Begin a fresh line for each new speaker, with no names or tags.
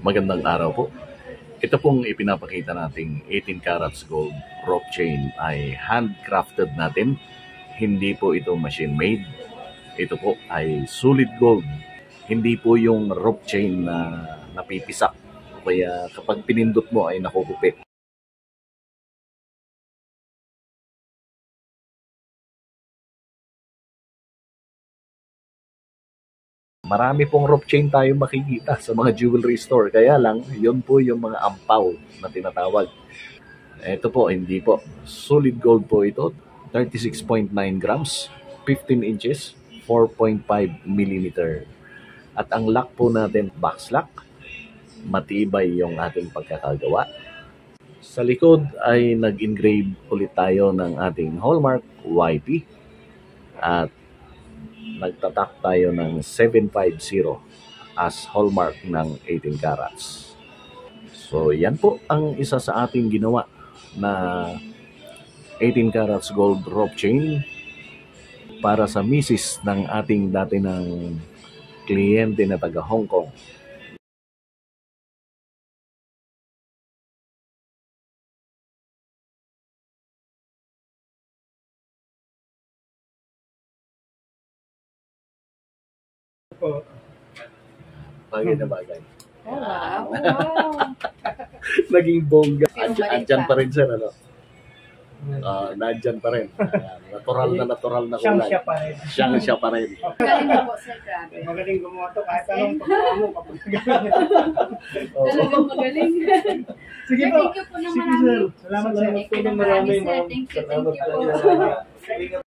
Magandang araw po. Ito pong ipinapakita nating 18 carats gold rope chain ay handcrafted natin. Hindi po ito machine made. Ito po ay solid gold. Hindi po yung rope chain na napipisak. Kaya kapag pinindot mo ay nakukupi. Marami pong rope chain tayo makikita sa mga jewelry store. Kaya lang, yun po yung mga ampaw na tinatawag. Ito po, hindi po. Solid gold po ito. 36.9 grams, 15 inches, 4.5 millimeter. At ang lock po natin, box lock. Matibay yung ating pagkakagawa. Sa likod ay nag-engrave ulit tayo ng ating hallmark YP. At nagtatak tayo ng 750 as hallmark ng 18 carats. So yan po ang isa sa ating ginawa na 18 carats gold rope chain para sa misis ng ating dati ng kliyente na taga Hong Kong. Bagay na bagay.
Oh, wow. Wow.
Naging bongga. Andyan pa rin sir, ano? Nandyan pa rin. Natural na kulay. Siya pa rin.
Galing na po, sir. Grabe.
Magaling gumawa to kahit anong pagkawa mo kapag
Talagang magaling.
Sige po.
Thank you po ng
Sige
marami.
sir. Salamat sa
Thank you
tulong
ng marami,
marami
sir.
ma'am.
Thank you
Salamat
po.
talaga.